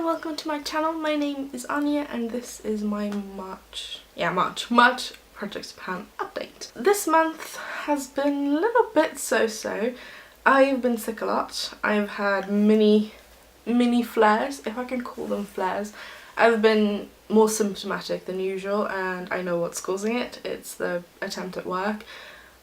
welcome to my channel. My name is Anya and this is my March project plan update. This month has been a little bit so-so. I've been sick a lot. I've had mini flares, if I can call them flares. I've been more symptomatic than usual and I know what's causing it. It's the attempt at work.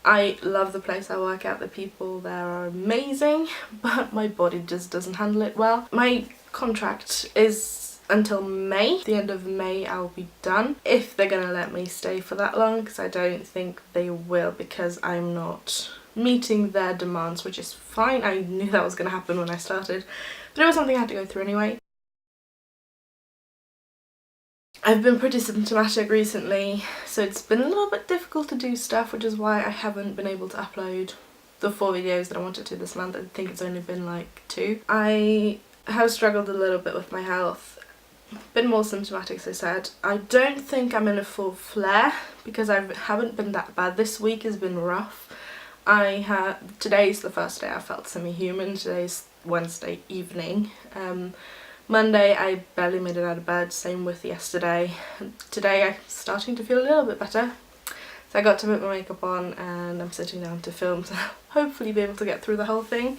I love the place I work at, the people there are amazing, but my body just doesn't handle it well. My contract is until May. At the end of May I'll be done, if they're gonna let me stay for that long, because I don't think they will, because I'm not meeting their demands, which is fine. I knew that was gonna happen when I started, but it was something I had to go through anyway. I've been pretty symptomatic recently, so it's been a little bit difficult to do stuff, which is why I haven't been able to upload the 4 videos that I wanted to this month. I think it's only been like 2. I have struggled a little bit with my health, been more symptomatic, as I said. I don't think I'm in a full flare because I haven't been that bad. This week has been rough. Today's the first day I felt semi-human. Today's Wednesday evening. Monday I barely made it out of bed, same with yesterday. Today I'm starting to feel a little bit better. So I got to put my makeup on and I'm sitting down to film, so hopefully be able to get through the whole thing.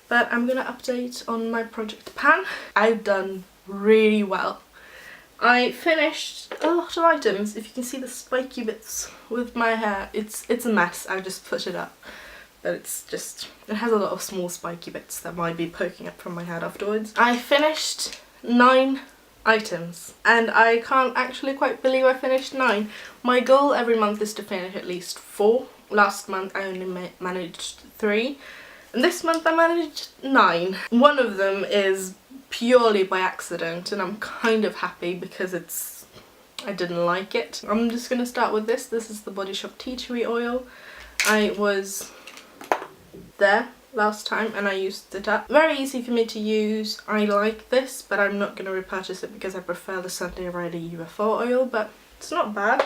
But I'm gonna update on my project pan. I've done really well. I finished a lot of items. If you can see the spiky bits with my hair, it's a mess. I just put it up. But it has a lot of small spiky bits that might be poking up from my head afterwards. I finished 9 items and I can't actually quite believe I finished 9. My goal every month is to finish at least 4. Last month I only managed 3 and this month I managed 9. One of them is purely by accident and I'm kind of happy because I didn't like it. I'm just going to start with this. This is the Body Shop Tea Tree Oil. I was there last time and I used it up. Very easy for me to use. I like this, but I'm not going to repurchase it because I prefer the Sunday Rider UFO oil, but it's not bad.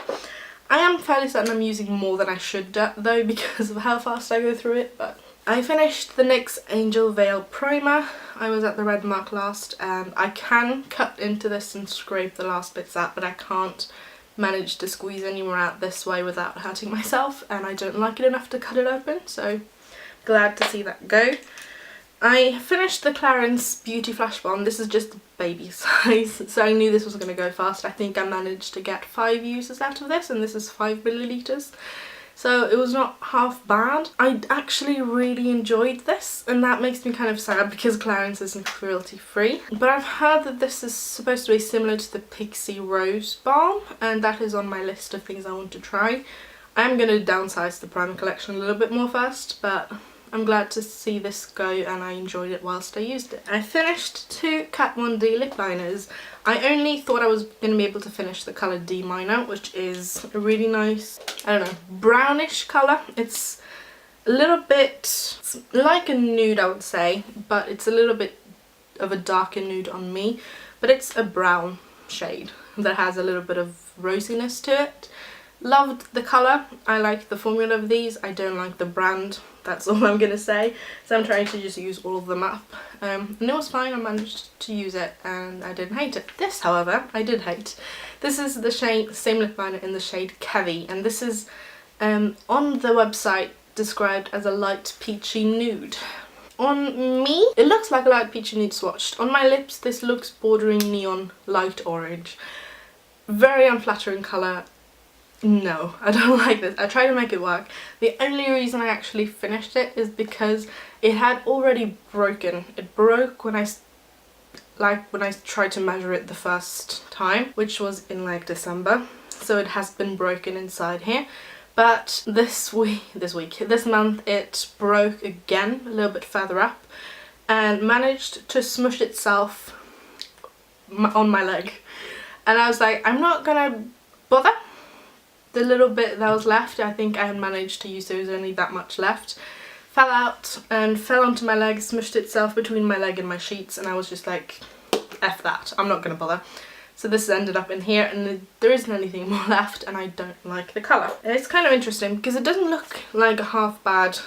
I am fairly certain I'm using more than I should though because of how fast I go through it. But I finished the NYX Angel Veil Primer. I was at the red mark last and I can cut into this and scrape the last bits out, but I can't manage to squeeze any more out this way without hurting myself, and I don't like it enough to cut it open, so glad to see that go. I finished the Clarins Beauty Flash Bomb. This is just baby size, so I knew this was going to go fast. I think I managed to get 5 uses out of this, and this is 5 milliliters. So it was not half bad. I actually really enjoyed this, and that makes me kind of sad because Clarins isn't cruelty free. But I've heard that this is supposed to be similar to the Pixie Rose Balm, and that is on my list of things I want to try. I'm going to downsize the primer collection a little bit more first, but I'm glad to see this go and I enjoyed it whilst I used it. I finished 2 Kat Von D lip liners. I only thought I was going to be able to finish the colour D Minor, which is a really nice, I don't know, brownish colour. It's a little bit like a nude, I would say, but it's a little bit of a darker nude on me. But it's a brown shade that has a little bit of rosiness to it. Loved the colour. I like the formula of these. I don't like the brand. That's all I'm going to say. So I'm trying to just use all of them up. And it was fine. I managed to use it and I didn't hate it. This, however, I did hate. This is the same lip liner in the shade Kevi. And this is on the website described as a light peachy nude. On me, it looks like a light peachy nude swatched. On my lips, this looks bordering neon light orange. Very unflattering colour. No, I don't like this. I tried to make it work. The only reason I actually finished it is because it had already broken. It broke when I tried to measure it the first time, which was in like December. So it has been broken inside here. But this month it broke again a little bit further up and managed to smush itself on my leg. And I was like, I'm not gonna bother. The little bit that was left, I think I had managed to use, there was only that much left, fell out and fell onto my leg, smushed itself between my leg and my sheets, and I was just like, F that, I'm not going to bother. So this ended up in here and there isn't anything more left and I don't like the colour. It's kind of interesting because it doesn't look like a half bad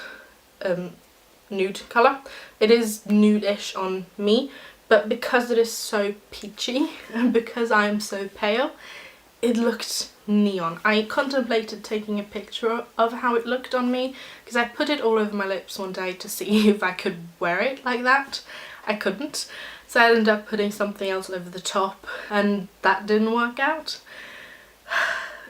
nude colour. It is nude-ish on me, but because it is so peachy and because I am so pale, it looked neon. I contemplated taking a picture of how it looked on me because I put it all over my lips one day to see if I could wear it like that. I couldn't, so I ended up putting something else over the top and that didn't work out.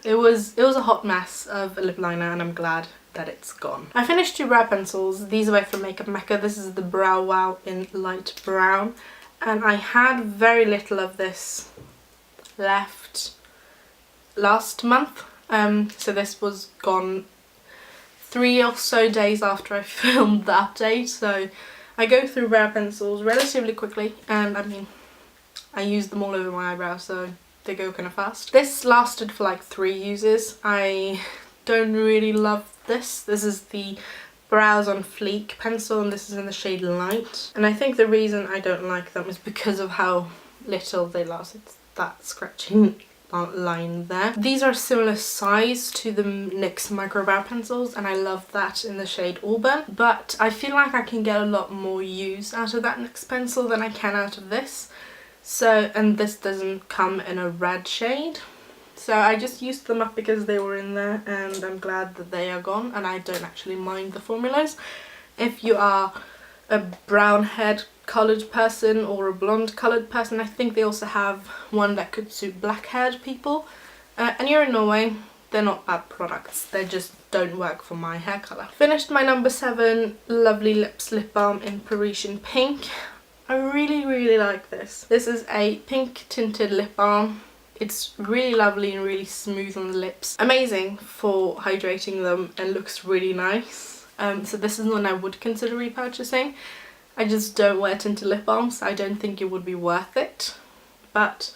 It was a hot mess of a lip liner and I'm glad that it's gone. I finished 2 brow pencils. These are from Makeup Mecca. This is the Brow Wow in light brown, and I had very little of this left last month, so this was gone 3 or so days after I filmed the update. So I go through brow pencils relatively quickly, and I mean I use them all over my eyebrows, so they go kind of fast. This lasted for like 3 uses. I don't really love this. This is the Brows on Fleek pencil and this is in the shade Light, and I think the reason I don't like them is because of how little they last. It's that scratching line there. These are a similar size to the NYX micro brow pencils and I love that in the shade Auburn, but I feel like I can get a lot more use out of that NYX pencil than I can out of this. So, and this doesn't come in a red shade, so I just used them up because they were in there, and I'm glad that they are gone, and I don't actually mind the formulas. If you are a brown haired coloured person or a blonde coloured person, I think they also have one that could suit black haired people, and you're in Norway, they're not bad products, they just don't work for my hair colour. Finished my number 7 Lovely Lips lip balm in Parisian Pink. I really like this. This is a pink tinted lip balm. It's really lovely and really smooth on the lips. Amazing for hydrating them and looks really nice. So this is one I would consider repurchasing. I just don't wear tinted lip balms, so I don't think it would be worth it. But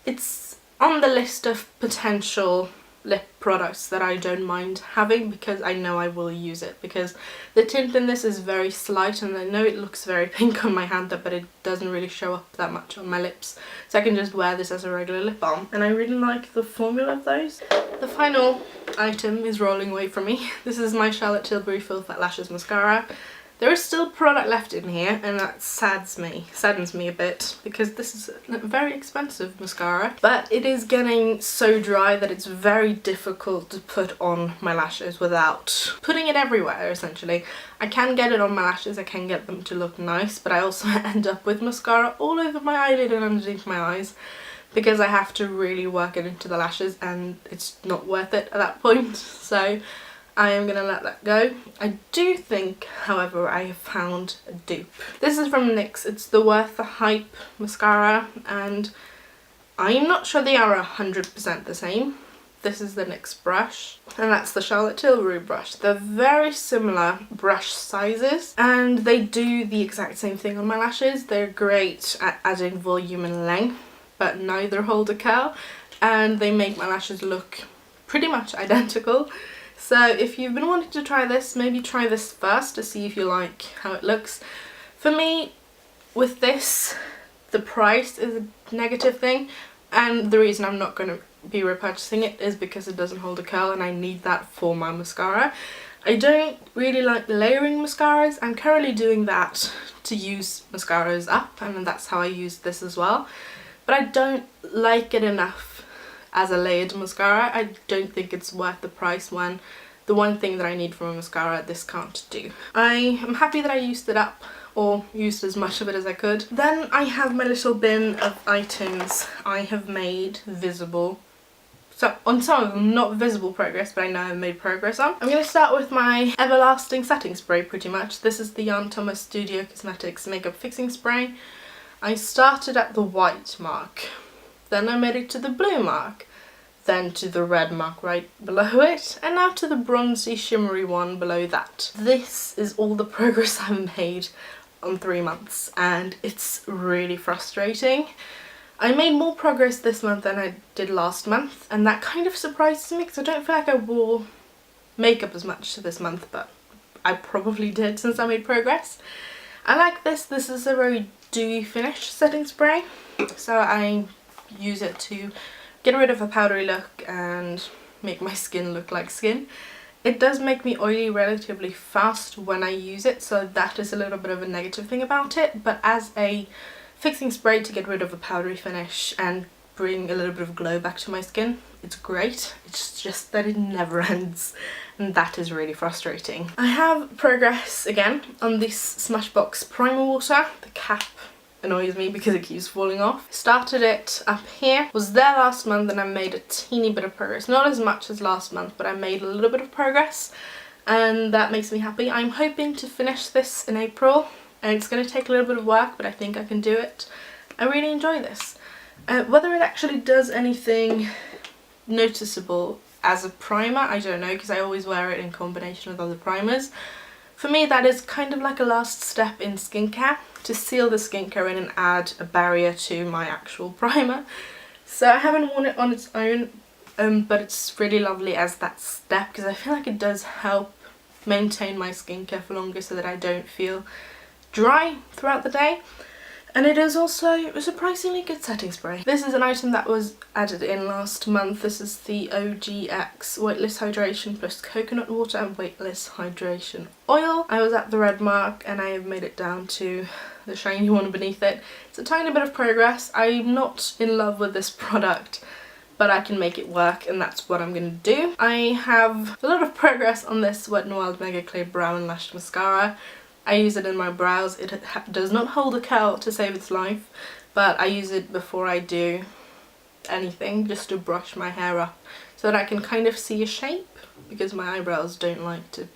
it's on the list of potential lip products that I don't mind having because I know I will use it, because the tint in this is very slight and I know it looks very pink on my hand, but it doesn't really show up that much on my lips, so I can just wear this as a regular lip balm, and I really like the formula of those. The final item is rolling away from me. This is my Charlotte Tilbury Full Fat Lashes mascara. There is still product left in here and that saddens me a bit because this is a very expensive mascara, but it is getting so dry that it's very difficult to put on my lashes without putting it everywhere essentially. I can get it on my lashes, I can get them to look nice, but I also end up with mascara all over my eyelid and underneath my eyes because I have to really work it into the lashes and it's not worth it at that point. So I am going to let that go. I do think, however, I have found a dupe. This is from NYX. It's the Worth the Hype mascara, and I'm not sure they are 100% the same. This is the NYX brush, and that's the Charlotte Tilbury brush. They're very similar brush sizes, and they do the exact same thing on my lashes. They're great at adding volume and length, but neither hold a curl, and they make my lashes look pretty much identical. So if you've been wanting to try this, maybe try this first to see if you like how it looks. For me, with this, the price is a negative thing, and the reason I'm not going to be repurchasing it is because it doesn't hold a curl and I need that for my mascara. I don't really like layering mascaras. I'm currently doing that to use mascaras up, and that's how I use this as well. But I don't like it enough as a layered mascara. I don't think it's worth the price when the one thing that I need from a mascara this can't do. I am happy that I used it up, or used as much of it as I could. Then I have my little bin of items I have made visible. So on some of them, not visible progress, but I know I've made progress on. I'm going to start with my Everlasting Setting Spray pretty much. This is the Jan Thomas Studio Cosmetics Makeup Fixing Spray. I started at the white mark. Then I made it to the blue mark, then to the red mark right below it, and now to the bronzy shimmery one below that. This is all the progress I've made on 3 months, and it's really frustrating. I made more progress this month than I did last month, and that kind of surprises me because I don't feel like I wore makeup as much this month, but I probably did since I made progress. I like this. This is a very dewy finish setting spray, so I use it to get rid of a powdery look and make my skin look like skin. It does make me oily relatively fast when I use it, so that is a little bit of a negative thing about it, but as a fixing spray to get rid of a powdery finish and bring a little bit of glow back to my skin. It's great, it's just that it never ends, and that is really frustrating. I have progress again on this Smashbox primer water. The cap annoys me because it keeps falling off. Started it up here, was there last month, and I made a teeny bit of progress. Not as much as last month, but I made a little bit of progress, and that makes me happy. I'm hoping to finish this in April, and it's going to take a little bit of work, but I think I can do it. I really enjoy this. Whether it actually does anything noticeable as a primer, I don't know, because I always wear it in combination with other primers. For me, that is kind of like a last step in skincare, to seal the skincare in and add a barrier to my actual primer. So I haven't worn it on its own, but it's really lovely as that step, because I feel like it does help maintain my skincare for longer so that I don't feel dry throughout the day. And it is also a surprisingly good setting spray. This is an item that was added in last month. This is the OGX Weightless Hydration plus Coconut Water and Weightless Hydration Oil. I was at the red mark and I have made it down to the shiny one beneath it. It's a tiny bit of progress. I'm not in love with this product, but I can make it work, and that's what I'm going to do. I have a lot of progress on this Wet n Wild Mega Clear Brow and Lash Mascara. I use it in my brows. It does not hold a curl to save its life, but I use it before I do anything, just to brush my hair up so that I can kind of see a shape, because my eyebrows don't like to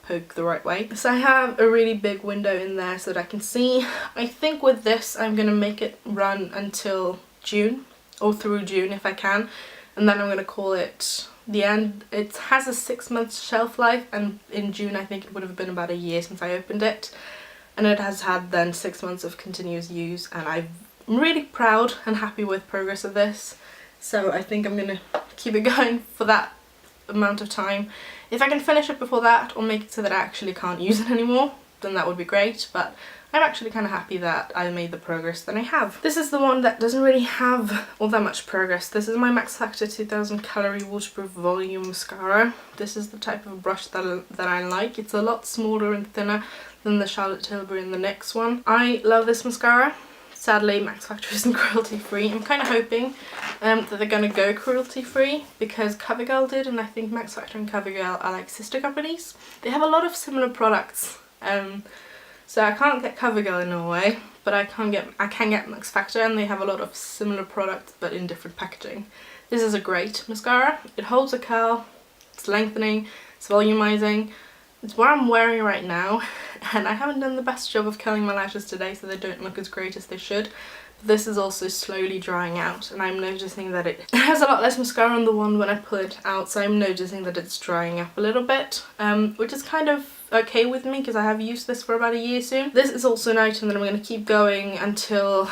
poke the right way. So I have a really big window in there so that I can see. I think with this I'm going to make it run until June, or through June if I can, and then I'm going to call it the end. It has a 6-month shelf life, and in June I think it would have been about a year since I opened it, and it has had then 6 months of continuous use, and I'm really proud and happy with progress of this. So I think I'm going to keep it going for that amount of time. If I can finish it before that, or make it so that I actually can't use it anymore, then that would be great, but I'm actually kind of happy that I made the progress that I have. This is the one that doesn't really have all that much progress. This is my Max Factor 2000 Calorie Waterproof Volume Mascara. This is the type of brush that I like. It's a lot smaller and thinner than the Charlotte Tilbury and the NYX one. I love this mascara. Sadly, Max Factor isn't cruelty free. I'm kind of hoping that they're going to go cruelty free, because CoverGirl did, and I think Max Factor and CoverGirl are like sister companies. They have a lot of similar products. So I can't get CoverGirl in Norway, but I can get Max Factor, and they have a lot of similar products but in different packaging. This is a great mascara. It holds a curl, it's lengthening, it's volumizing. It's what I'm wearing right now, and I haven't done the best job of curling my lashes today, so they don't look as great as they should. But this is also slowly drying out, and I'm noticing that it has a lot less mascara on the one when I pull it out, so I'm noticing that it's drying up a little bit, which is kind of okay with me because I have used this for about a year soon. This is also an item that I'm going to keep going until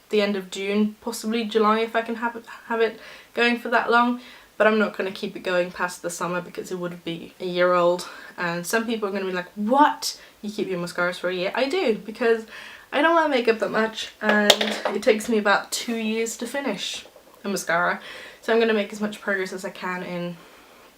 the end of June, possibly July if I can have it going for that long, but I'm not going to keep it going past the summer because it would be a year old, and some people are going to be like, what? You keep your mascaras for a year? I do, because I don't wear makeup that much, and it takes me about 2 years to finish a mascara, so I'm going to make as much progress as I can in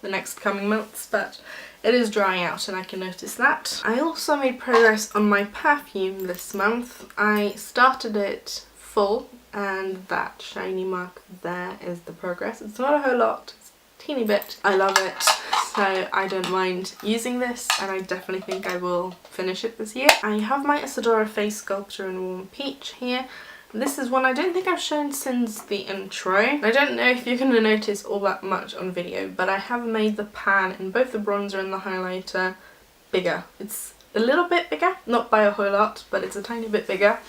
the next coming months, but it is drying out and I can notice that. I also made progress on my perfume this month. I started it full, and that shiny mark there is the progress. It's not a whole lot, it's a teeny bit. I love it, so I don't mind using this, and I definitely think I will finish it this year. I have my Isadora Face Sculptor in Warm Peach here. This is one I don't think I've shown since the intro. I don't know if you're going to notice all that much on video, but I have made the pan in both the bronzer and the highlighter bigger. It's a little bit bigger, not by a whole lot, but it's a tiny bit bigger,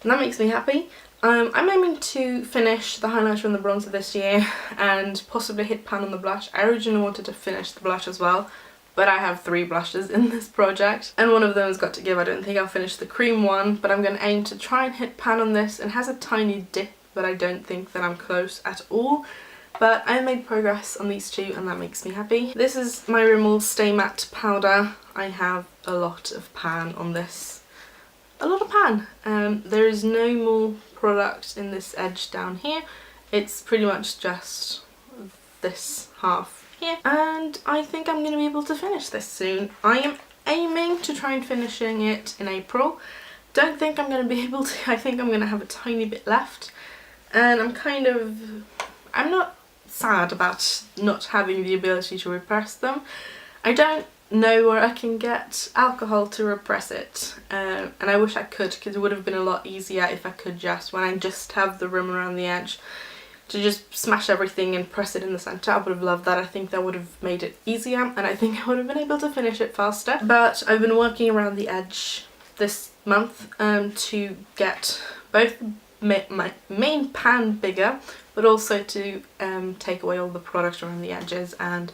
and that makes me happy. I'm aiming to finish the highlighter and the bronzer this year, and possibly hit pan on the blush. I originally wanted to finish the blush as well, but I have 3 blushes in this project, and one of them has got to give. I don't think I'll finish the cream one, but I'm going to aim to try and hit pan on this. It has a tiny dip, but I don't think that I'm close at all. But I made progress on these 2, and that makes me happy. This is my Rimmel Stay Matte powder. I have a lot of pan on this. A lot of pan. There is no more product in this edge down here. It's pretty much just this half here, and I think I'm going to be able to finish this soon. I am aiming to try and finishing it in April, don't think I'm going to be able to. I think I'm going to have a tiny bit left, and I'm not sad about not having the ability to repress them. I don't know where I can get alcohol to repress it, and I wish I could, because it would have been a lot easier if I could just, when I just have the rim around the edge, to just smash everything and press it in the centre. I would have loved that. I think that would have made it easier, and I think I would have been able to finish it faster. But I've been working around the edge this month to get both my main pan bigger, but also to take away all the product around the edges, and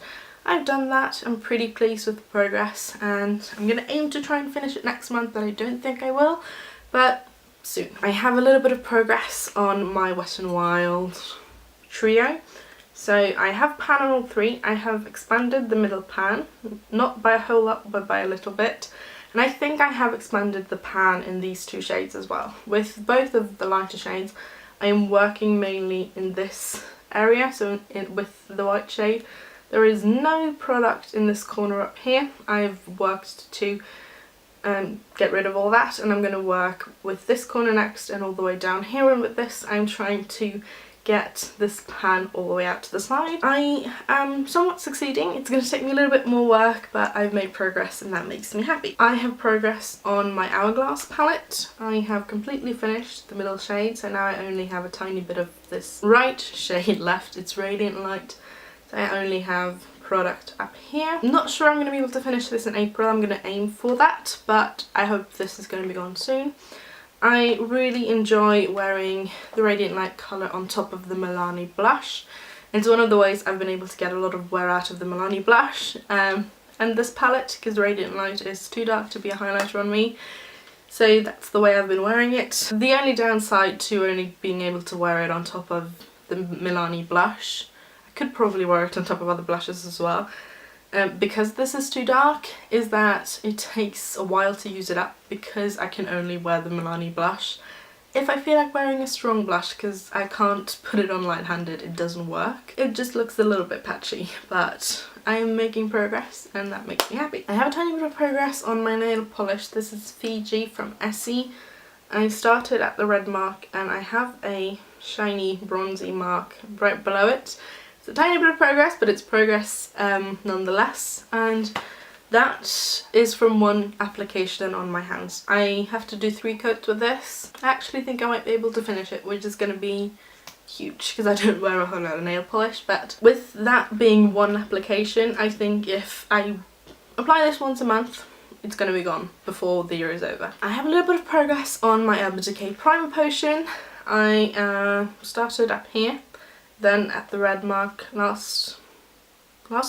I've done that. I'm pretty pleased with the progress, and I'm going to aim to try and finish it next month, but I don't think I will, but soon. I have a little bit of progress on my Wet n Wild trio. So I have pan on all three. I have expanded the middle pan, not by a whole lot, but by a little bit. And I think I have expanded the pan in these two shades as well. With both of the lighter shades, I am working mainly in this area, so with the white shade. There is no product in this corner up here. I've worked to get rid of all that, and I'm going to work with this corner next and all the way down here, and with this I'm trying to get this pan all the way out to the side. I am somewhat succeeding. It's going to take me a little bit more work, but I've made progress and that makes me happy. I have progress on my Hourglass palette. I have completely finished the middle shade, so now I only have a tiny bit of this right shade left. It's Radiant Light. So I only have product up here. I'm not sure I'm going to be able to finish this in April. I'm going to aim for that, but I hope this is going to be gone soon. I really enjoy wearing the Radiant Light colour on top of the Milani blush. It's one of the ways I've been able to get a lot of wear out of the Milani blush. And this palette, because Radiant Light is too dark to be a highlighter on me, so that's the way I've been wearing it. The only downside to only being able to wear it on top of the Milani blush, I could probably wear it on top of other blushes as well, because this is too dark, is that it takes a while to use it up, because I can only wear the Milani blush if I feel like wearing a strong blush, because I can't put it on light-handed. It doesn't work. It just looks a little bit patchy, but I am making progress and that makes me happy. I have a tiny bit of progress on my nail polish. This is Fiji from Essie. I started at the red mark and I have a shiny bronzy mark right below it. It's a tiny bit of progress, but it's progress nonetheless, and that is from one application on my hands. I have to do 3 coats with this. I actually think I might be able to finish it, which is going to be huge because I don't wear a whole lot of nail polish, but with that being one application, I think if I apply this once a month, it's going to be gone before the year is over. I have a little bit of progress on my Urban Decay Primer Potion. I started up here, then at the red mark last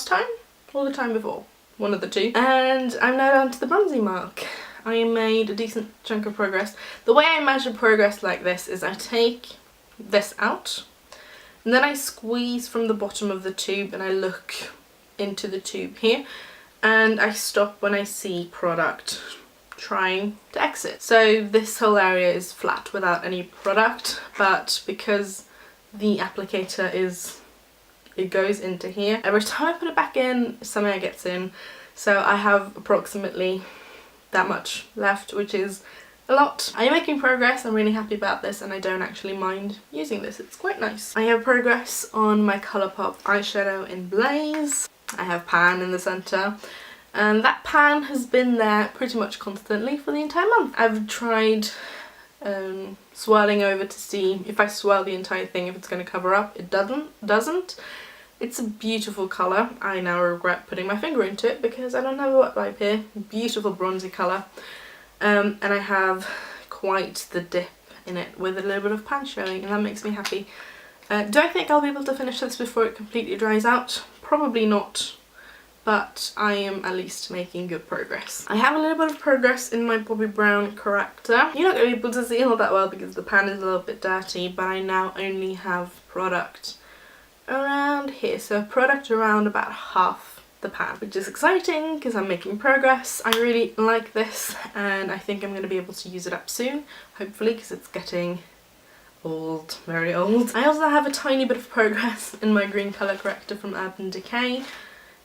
time? Or the time before? One of the two. And I'm now down to the bronzy mark. I made a decent chunk of progress. The way I measure progress like this is I take this out, and then I squeeze from the bottom of the tube and I look into the tube here, and I stop when I see product trying to exit. So this whole area is flat without any product, but because the applicator it goes into here, every time I put it back in, some air gets in, so I have approximately that much left, which is a lot. I am making progress. I'm really happy about this, and I don't actually mind using this. It's quite nice. I have progress on my Colourpop eyeshadow in Blaze. I have pan in the centre, and that pan has been there pretty much constantly for the entire month. I've tried swirling over to see if I swirl the entire thing, if it's going to cover up. It doesn't. It's a beautiful colour. I now regret putting my finger into it because I don't have a wet wipe here. Beautiful bronzy colour. And I have quite the dip in it with a little bit of pan showing, and that makes me happy. Do I think I'll be able to finish this before it completely dries out? Probably not, but I am at least making good progress. I have a little bit of progress in my Bobbi Brown corrector. You're not going to be able to see all that well because the pan is a little bit dirty, but I now only have product around here, so product around about half the pan, which is exciting because I'm making progress. I really like this, and I think I'm going to be able to use it up soon, hopefully, because it's getting old, very old. I also have a tiny bit of progress in my green colour corrector from Urban Decay.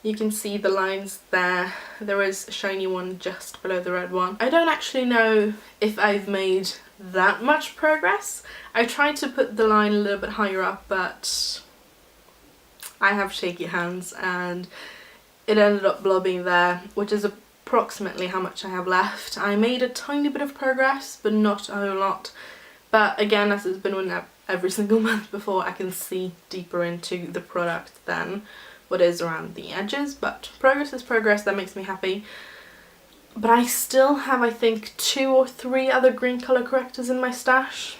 You can see the lines there. There is a shiny one just below the red one. I don't actually know if I've made that much progress. I tried to put the line a little bit higher up, but I have shaky hands and it ended up blobbing there, which is approximately how much I have left. I made a tiny bit of progress, but not a whole lot. But again, as it's been with every single month before, I can see deeper into the product than what is around the edges. But progress is progress, that makes me happy. But I still have, I think, 2 or 3 other green colour correctors in my stash.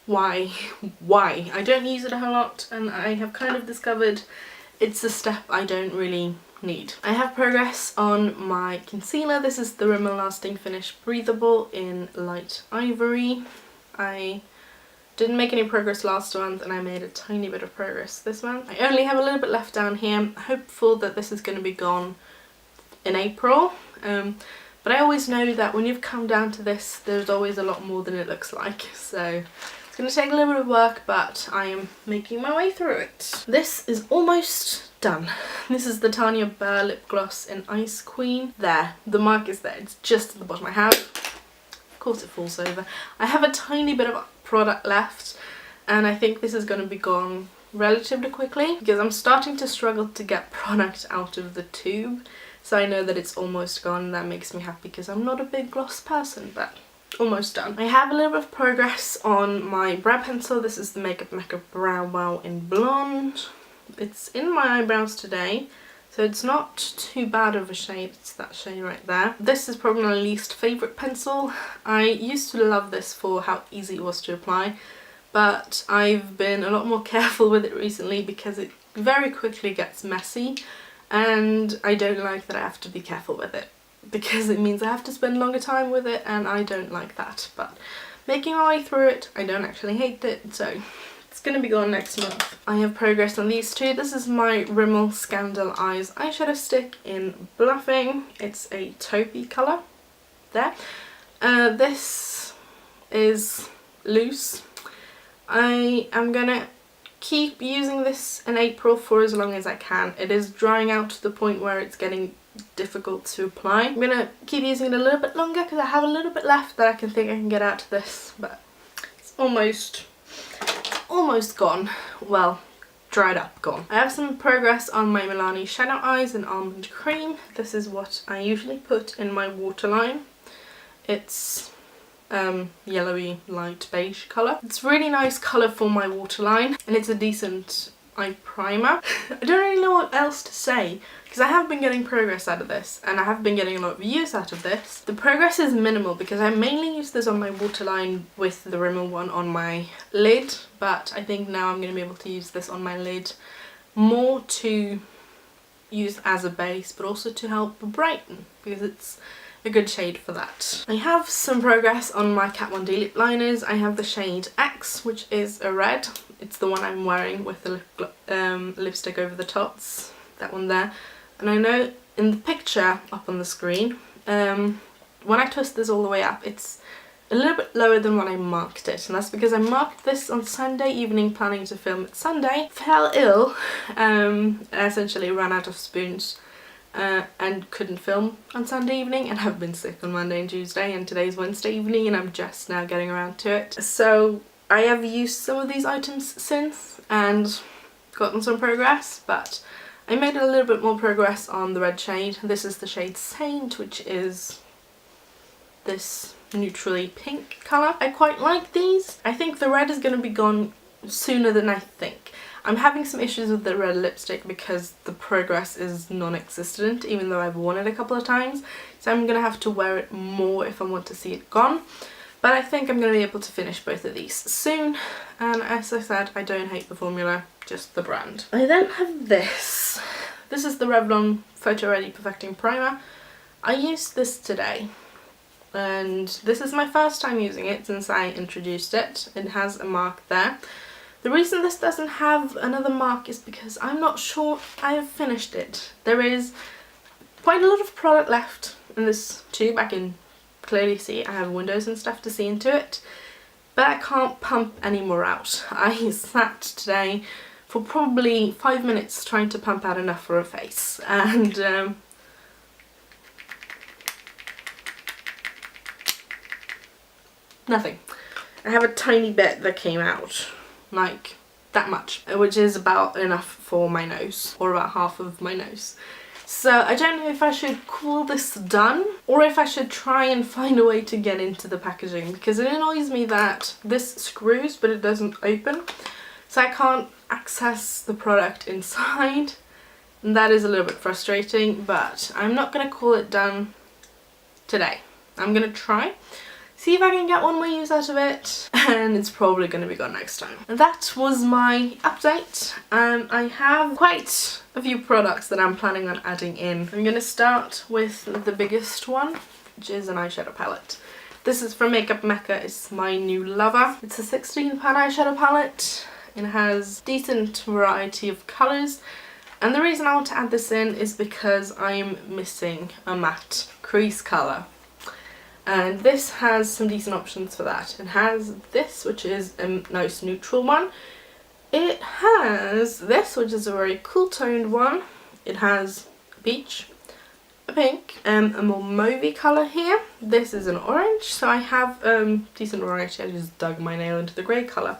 Why? Why? I don't use it a whole lot, and I have kind of discovered it's a step I don't really need. I have progress on my concealer. This is the Rimmel Lasting Finish Breathable in Light Ivory. I didn't make any progress last month and I made a tiny bit of progress this month. I only have a little bit left down here. I'm hopeful that this is going to be gone in April. But I always know that when you've come down to this, there's always a lot more than it looks like. So it's going to take a little bit of work, but I am making my way through it. This is almost done. This is the Tanya Burr Lip Gloss in Ice Queen. There, the mark is there. It's just at the bottom. Of course it falls over. I have a tiny bit of product left, and I think this is going to be gone relatively quickly because I'm starting to struggle to get product out of the tube. So I know that it's almost gone, and that makes me happy because I'm not a big gloss person, but almost done. I have a little bit of progress on my brow pencil. This is the Makeup Mecca Brow Wow in Blonde. It's in my eyebrows today, so it's not too bad of a shade. It's that shade right there. This is probably my least favourite pencil. I used to love this for how easy it was to apply, but I've been a lot more careful with it recently because it very quickly gets messy, and I don't like that I have to be careful with it because it means I have to spend longer time with it, and I don't like that. But making my way through it, I don't actually hate it, so it's going to be gone next month. I have progress on these two. This is my Rimmel Scandal Eyes eyeshadow stick in Bluffing. It's a taupey colour. There. This is loose. I am going to keep using this in April for as long as I can. It is drying out to the point where it's getting difficult to apply. I'm going to keep using it a little bit longer because I have a little bit left that I can get out of this, but it's almost gone. Well, dried up, gone. I have some progress on my Milani Shadow Eyes in Almond Cream. This is what I usually put in my waterline. It's yellowy light beige colour. It's really nice colour for my waterline, and it's a decent eye primer. I don't really know what else to say because I have been getting progress out of this, and I have been getting a lot of views out of this. The progress is minimal because I mainly use this on my waterline with the Rimmel one on my lid, but I think now I'm going to be able to use this on my lid more to use as a base, but also to help brighten because it's a good shade for that. I have some progress on my Kat Von D lip liners. I have the shade X, which is a red. It's the one I'm wearing with the lipstick over the top. It's that one there. And I know in the picture up on the screen, when I twist this all the way up, it's a little bit lower than when I marked it, and that's because I marked this on Sunday evening planning to film it Sunday, fell ill, essentially ran out of spoons and couldn't film on Sunday evening, and I've been sick on Monday and Tuesday, and today's Wednesday evening and I'm just now getting around to it. So I have used some of these items since and gotten some progress, but I made a little bit more progress on the red shade. This is the shade Saint, which is this neutrally pink colour. I quite like these. I think the red is going to be gone sooner than I think. I'm having some issues with the red lipstick because the progress is non-existent, even though I've worn it a couple of times. So I'm going to have to wear it more if I want to see it gone. But I think I'm going to be able to finish both of these soon. And as I said, I don't hate the formula, just the brand. I then have this. This is the Revlon Photo Ready Perfecting Primer. I used this today, and this is my first time using it since I introduced it. It has a mark there. The reason this doesn't have another mark is because I'm not sure I have finished it. There is quite a lot of product left in this tube. I can clearly see I have windows and stuff to see into it, but I can't pump any more out. I sat today for probably 5 minutes trying to pump out enough for a face, and nothing. I have a tiny bit that came out, like that much, which is about enough for my nose, or about half of my nose. So I don't know if I should call this done or if I should try and find a way to get into the packaging, because it annoys me that this screws but it doesn't open, so I can't access the product inside, and that is a little bit frustrating. But I'm not going to call it done today. I'm going to try, see if I can get one more use out of it, and it's probably going to be gone next time. And that was my update. I have quite a few products that I'm planning on adding in. I'm going to start with the biggest one, which is an eyeshadow palette. This is from Makeup Mecca. It's my new lover. It's a 16 pan eyeshadow palette. It has decent variety of colours, and the reason I want to add this in is because I'm missing a matte crease colour. And this has some decent options for that. It has this, which is a nice neutral one. It has this, which is a very cool toned one. It has a peach, a pink, a more mauvey colour here. This is an orange, so I have decent variety. I just dug my nail into the grey colour.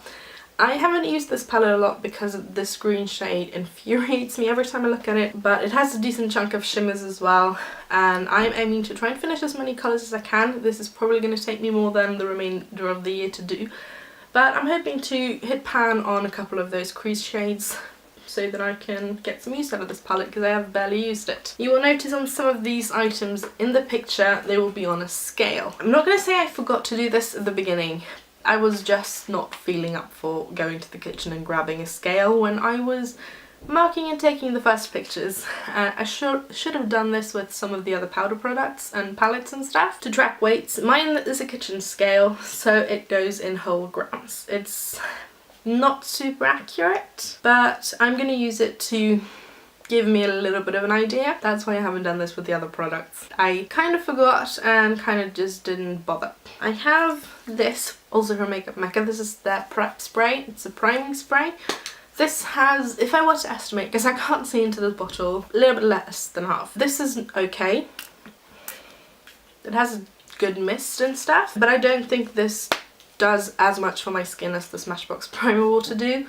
I haven't used this palette a lot because this green shade infuriates me every time I look at it, but it has a decent chunk of shimmers as well, and I'm aiming to try and finish as many colours as I can. This is probably going to take me more than the remainder of the year to do, but I'm hoping to hit pan on a couple of those crease shades so that I can get some use out of this palette, because I have barely used it. You will notice on some of these items in the picture they will be on a scale. I'm not going to say I forgot to do this at the beginning. I was just not feeling up for going to the kitchen and grabbing a scale when I was marking and taking the first pictures. I should have done this with some of the other powder products and palettes and stuff to track weights. Mine is a kitchen scale, so it goes in whole grams. It's not super accurate, but I'm going to use it to give me a little bit of an idea. That's why I haven't done this with the other products. I kind of forgot and kind of just didn't bother. I have this, also from Makeup Mecca. This is their prep spray. It's a priming spray. This has, if I were to estimate, because I can't see into the bottle, a little bit less than half. This is okay. It has a good mist and stuff, but I don't think this does as much for my skin as the Smashbox Primer Water do,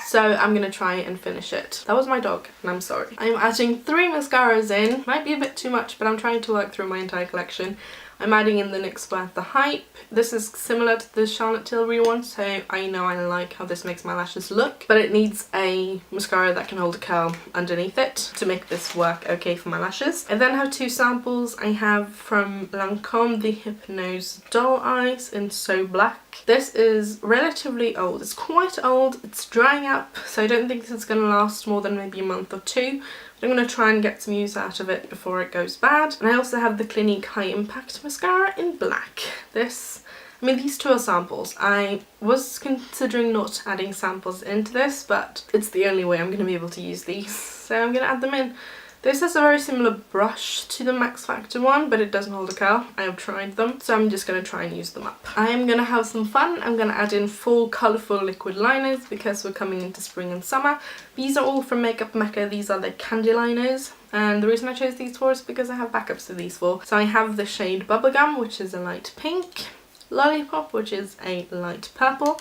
so I'm gonna try and finish it. That was my dog, and I'm sorry. I'm adding 3 mascaras in. Might be a bit too much, but I'm trying to work through my entire collection. I'm adding in the NYX Worth the Hype. This is similar to the Charlotte Tilbury one, so I know I like how this makes my lashes look, but it needs a mascara that can hold a curl underneath it to make this work okay for my lashes. I then have 2 samples. I have from Lancome the Hypnose Doll Eyes in So Black. This is relatively old. It's quite old. It's drying up, so I don't think this is going to last more than maybe a month or 2. I'm going to try and get some use out of it before it goes bad. And I also have the Clinique High Impact Mascara in black. These 2 are samples. I was considering not adding samples into this, but it's the only way I'm going to be able to use these, so I'm going to add them in. This has a very similar brush to the Max Factor one, but it doesn't hold a curl. I have tried them, so I'm just going to try and use them up. I am going to have some fun. I'm going to add in 4 colourful liquid liners because we're coming into spring and summer. These are all from Makeup Mecca. These are the candy liners, and the reason I chose these 4 is because I have backups of these 4. So I have the shade Bubblegum, which is a light pink, Lollipop, which is a light purple,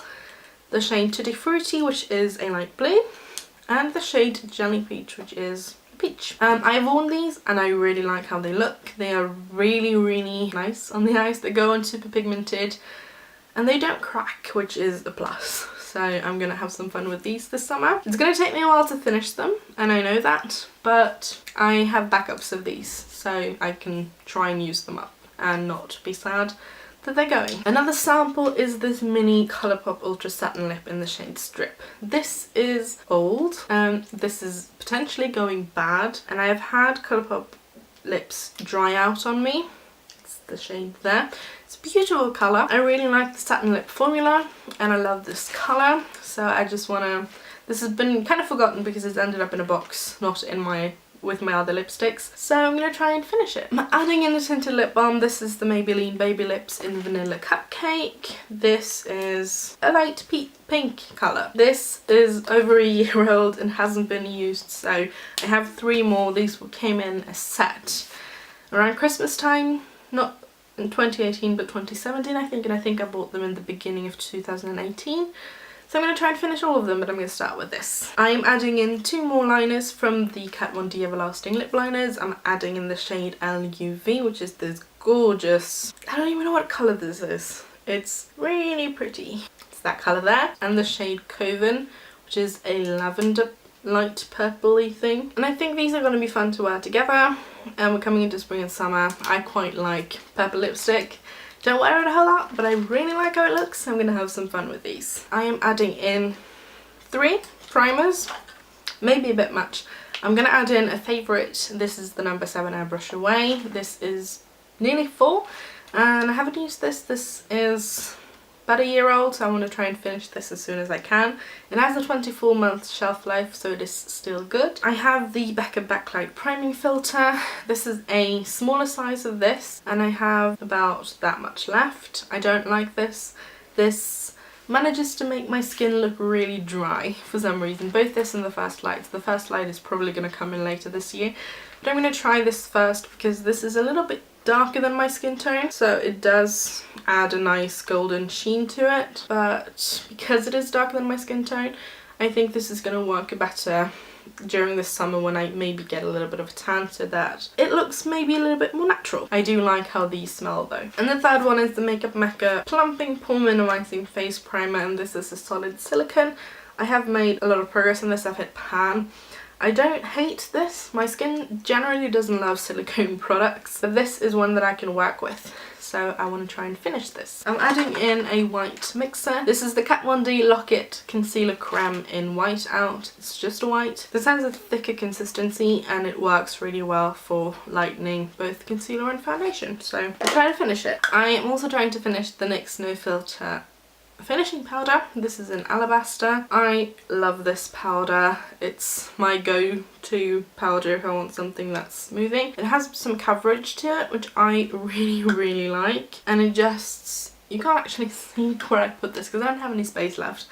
the shade Tutti Frutti, which is a light blue, and the shade Jelly Peach, which is peach. I've worn these and I really like how they look. They are really, really nice on the eyes. They go on super pigmented and they don't crack, which is a plus. So I'm going to have some fun with these this summer. It's going to take me a while to finish them, and I know that, but I have backups of these so I can try and use them up and not be sad that they're going. Another sample is this mini Colourpop Ultra Satin Lip in the shade Strip. This is old, this is potentially going bad, and I have had Colourpop lips dry out on me. It's the shade there. It's a beautiful colour. I really like the satin lip formula and I love this colour, so I just want to... This has been kind of forgotten because it's ended up in a box, not in my with my other lipsticks. So I'm going to try and finish it. I'm adding in a tinted lip balm. This is the Maybelline Baby Lips in Vanilla Cupcake. This is a light pink colour. This is over a year old and hasn't been used, so I have 3 more. These came in a set around Christmas time, not in 2018 but 2017 I think, and I think I bought them in the beginning of 2018. So I'm going to try and finish all of them, but I'm going to start with this. I'm adding in 2 more liners from the Kat Von D Everlasting Lip Liners. I'm adding in the shade LUV, which is this gorgeous, I don't even know what colour this is. It's really pretty. It's that colour there. And the shade Coven, which is a lavender light purpley thing. And I think these are going to be fun to wear together. And we're coming into spring and summer. I quite like purple lipstick. Don't wear it a whole lot, but I really like how it looks, so I'm going to have some fun with these. I am adding in 3 primers, maybe a bit much. I'm going to add in a favourite. This is the number 7 Airbrush Away. This is nearly full, and I haven't used this. This is about a year old, so I want to try and finish this as soon as I can. It has a 24-month shelf life, so it is still good. I have the Becca Backlight Priming Filter. This is a smaller size of this, and I have about that much left. I don't like this. This manages to make my skin look really dry for some reason. Both this and the First Light. The First Light is probably going to come in later this year, but I'm going to try this first because this is a little bit darker than my skin tone, so it does add a nice golden sheen to it, but because it is darker than my skin tone, I think this is going to work better during the summer when I maybe get a little bit of a tan, so that it looks maybe a little bit more natural. I do like how these smell though. And the third one is the Makeup Mecca Plumping Pore Minimizing Face Primer, and this is a solid silicone. I have made a lot of progress on this. I've hit pan. I don't hate this. My skin generally doesn't love silicone products, but this is one that I can work with. So I want to try and finish this. I'm adding in a white mixer. This is the Kat Von D Lock-It Concealer Creme in White Out. It's just a white. This has a thicker consistency and it works really well for lightening both concealer and foundation. So I'm trying to finish it. I am also trying to finish the NYX No Filter finishing powder. This is in Alabaster. I love this powder. It's my go-to powder if I want something that's moving. It has some coverage to it, which I really like, and it just, you can't actually see where I put this because I don't have any space left,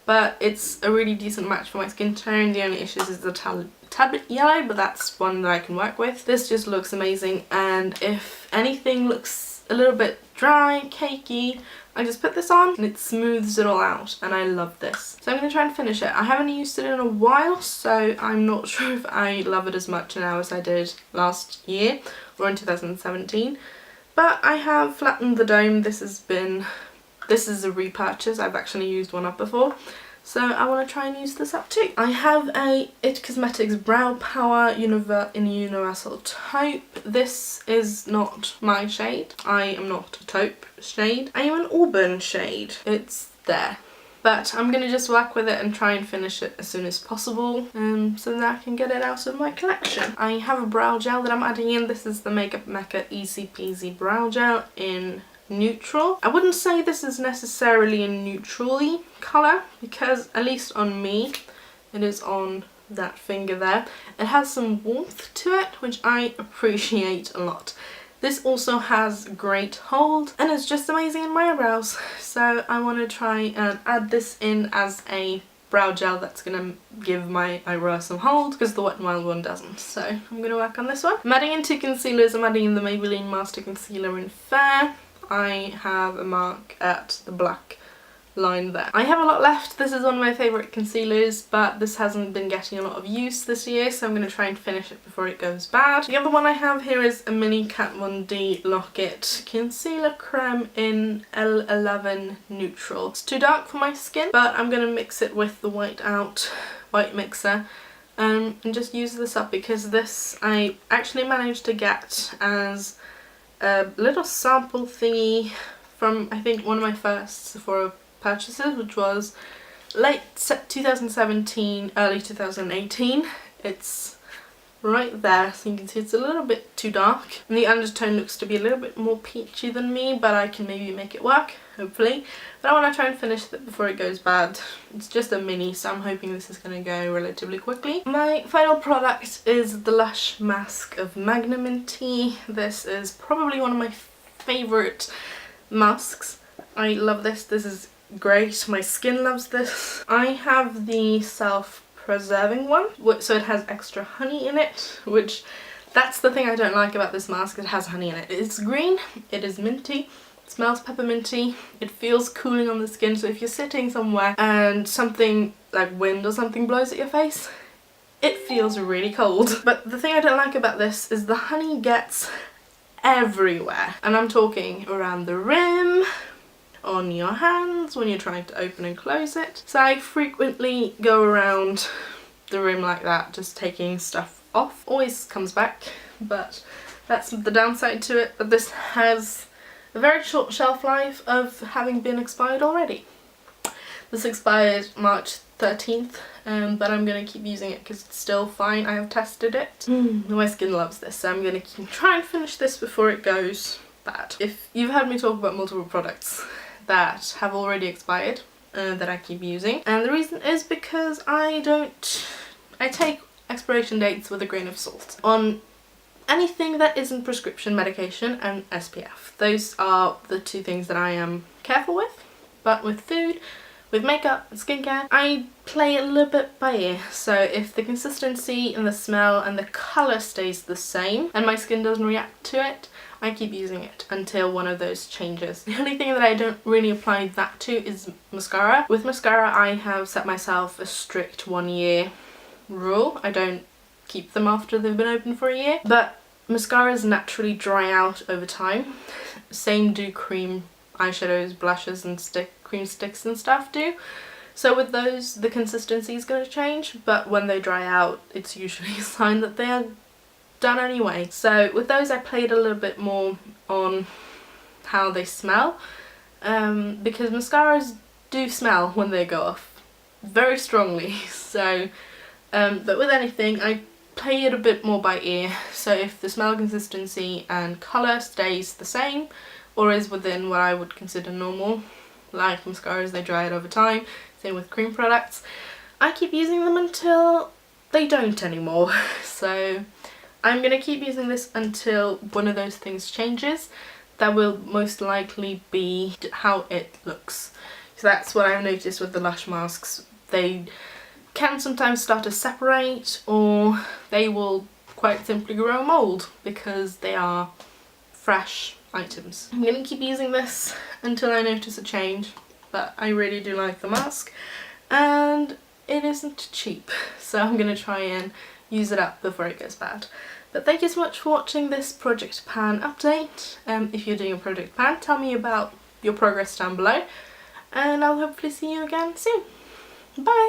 but it's a really decent match for my skin tone. The only issue is the tad bit yellow, but that's one that I can work with. This just looks amazing, and if anything looks a little bit dry, cakey, I just put this on and it smooths it all out, and I love this. So I'm going to try and finish it. I haven't used it in a while, so I'm not sure if I love it as much now as I did last year or in 2017. But I have flattened the dome. This is a repurchase. I've actually used one up before. So I want to try and use this up too. I have a IT Cosmetics Brow Power in Universal Taupe. This is not my shade. I am not a taupe shade. I am an auburn shade. It's there. But I'm going to just work with it and try and finish it as soon as possible, so that I can get it out of my collection. I have a brow gel that I'm adding in. This is the Makeup Mecca Easy Peasy Brow Gel in Neutral. I wouldn't say this is necessarily a neutrally colour, because at least on me it is on that finger there. It has some warmth to it, which I appreciate a lot. This also has great hold and it's just amazing in my eyebrows, so I want to try and add this in as a brow gel that's going to give my eyebrows some hold, because the Wet n Wild one doesn't. So I'm going to work on this one. I'm adding in 2 concealers. I'm adding in the Maybelline Master Concealer in Fair. I have a mark at the black line there. I have a lot left. This is one of my favourite concealers, but this hasn't been getting a lot of use this year, so I'm going to try and finish it before it goes bad. The other one I have here is a mini Kat Von D Lock-It Concealer Creme in L11 Neutral. It's too dark for my skin, but I'm going to mix it with the White mixer and just use this up, because this I actually managed to get as a little sample thingy from, I think, one of my first Sephora purchases, which was late 2017, early 2018. It's right there, so you can see it's a little bit too dark, and the undertone looks to be a little bit more peachy than me, but I can maybe make it work. hopefully. But I want to try and finish it before it goes bad. It's just a mini, so I'm hoping this is going to go relatively quickly. My final product is the Lush Mask of Magnum and Tea. This is probably one of my favourite masks. I love this. This is great. My skin loves this. I have the self-preserving one, so it has extra honey in it, which that's the thing I don't like about this mask. It has honey in it. It's green, it is minty, it smells pepperminty, it feels cooling on the skin, so if you're sitting somewhere and something like wind or something blows at your face, it feels really cold. But the thing I don't like about this is the honey gets everywhere, and I'm talking around the rim, on your hands when you're trying to open and close it. So I frequently go around the rim like that, just taking stuff off. Always comes back, but that's the downside to it. But this has a very short shelf life of having been expired already. This expired March 13th, but I'm going to keep using it because it's still fine. I have tested it. My skin loves this, so I'm going to try and finish this before it goes bad. If you've heard me talk about multiple products that have already expired that I keep using, and the reason is because I take expiration dates with a grain of salt on anything that isn't prescription medication and SPF. Those are the two things that I am careful with. But with food, with makeup and skincare, I play a little bit by ear. So if the consistency and the smell and the colour stays the same and my skin doesn't react to it, I keep using it until one of those changes. The only thing that I don't really apply that to is mascara. With mascara, I have set myself a strict 1 year rule. I don't keep them after they've been open for a year. But mascaras naturally dry out over time. Same do cream eyeshadows, blushes and cream sticks and stuff do. So with those, the consistency is going to change, but when they dry out, it's usually a sign that they are done anyway. So with those, I played a little bit more on how they smell, because mascaras do smell when they go off very strongly. So but with anything, I play it a bit more by ear. So if the smell, consistency and colour stays the same or is within what I would consider normal, like mascaras, they dry out over time. Same with cream products. I keep using them until they don't anymore. So I'm going to keep using this until one of those things changes. That will most likely be how it looks. So that's what I've noticed with the Lush masks. They can sometimes start to separate, or they will quite simply grow mould because they are fresh items. I'm going to keep using this until I notice a change, but I really do like the mask and it isn't cheap, so I'm going to try and use it up before it goes bad. But thank you so much for watching this Project Pan update. If you're doing a Project Pan, tell me about your progress down below, and I'll hopefully see you again soon. Bye!